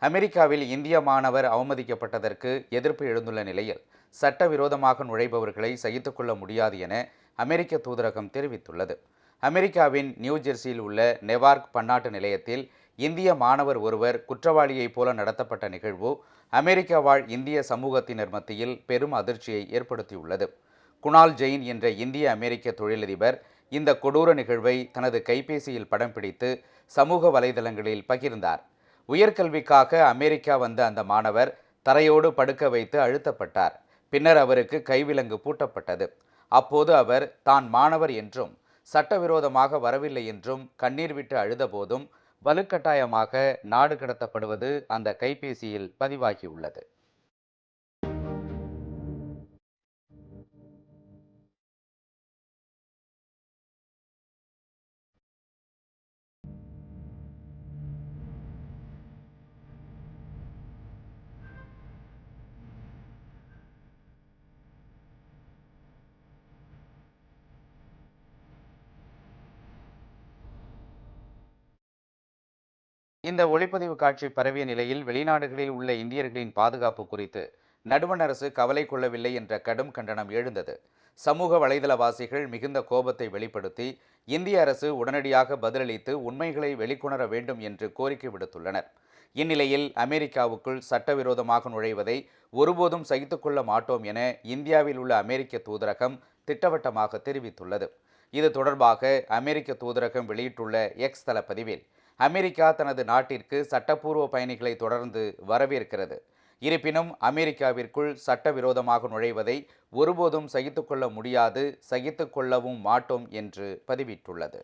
அமெரிக்காவில் இந்திய மாணவர் அவமதிக்கப்பட்டதற்கு எதிர்ப்பு எழுந்துள்ள நிலையில் சட்டவிரோதமாக நுழைபவர்களை சகித்துக்கொள்ள முடியாது என அமெரிக்க தூதரகம் தெரிவித்துள்ளது. அமெரிக்காவின் நியூ ஜெர்சியில் உள்ள நெவார்க் பன்னாட்டு நிலையத்தில் இந்திய மாணவர் ஒருவர் குற்றவாளியைப் போல நடத்தப்பட்ட நிகழ்வு அமெரிக்கா வாழ் இந்திய சமூகத்தினர் மத்தியில் பெரும் அதிர்ச்சியை ஏற்படுத்தியுள்ளது. குணால் ஜெயின் என்ற இந்திய அமெரிக்க தொழிலதிபர் இந்த கொடூர நிகழ்வை தனது கைபேசியில் படம் பிடித்து சமூக வலைதளங்களில் பகிர்ந்தார். உயர்கல்விக்காக அமெரிக்கா வந்த அந்த மாணவர் தரையோடு படுக்க வைத்து அழுத்தப்பட்டார். பின்னர் அவருக்கு கைவிலங்கு பூட்டப்பட்டது. அப்போது அவர் தான் மாணவர் என்றும் சட்டவிரோதமாக வரவில்லை என்றும் கண்ணீர் விட்டு அழுதபோதும் வலுக்கட்டாயமாக நாடு கடத்தப்படுவது அந்த கைபேசியில் பதிவாகியுள்ளது. இந்த ஒளிப்பதிவு காட்சி பரவிய நிலையில் வெளிநாடுகளில் உள்ள இந்தியர்களின் பாதுகாப்பு குறித்து நடுவண் அரசு கவலை கொள்ளவில்லை என்ற கடும் கண்டனம் எழுந்தது. சமூக வலைதளவாசிகள் மிகுந்த கோபத்தை வெளிப்படுத்தி இந்திய அரசு உடனடியாக பதிலளித்து உண்மைகளை வெளிக்கொணர வேண்டும் என்று கோரிக்கை விடுத்துள்ளனர். இந்நிலையில் அமெரிக்காவுக்குள் சட்டவிரோதமாக நுழைவதை ஒருபோதும் சகித்துக்கொள்ள மாட்டோம் என இந்தியாவில் உள்ள அமெரிக்க தூதரகம் திட்டவட்டமாக தெரிவித்துள்ளது. இது தொடர்பாக அமெரிக்க தூதரகம் வெளியிட்டுள்ள எக்ஸ் தள பதிவில், அமெரிக்கா தனது நாட்டிற்கு சட்டப்பூர்வ பயணிகளை தொடர்ந்து வரவேற்கிறது. இருப்பினும் அமெரிக்காவிற்குள் சட்டவிரோதமாக நுழைவதை ஒருபோதும் சகித்துக்கொள்ள முடியாது, சகித்துக்கொள்ளவும் மாட்டோம் என்று பதிவிட்டுள்ளது.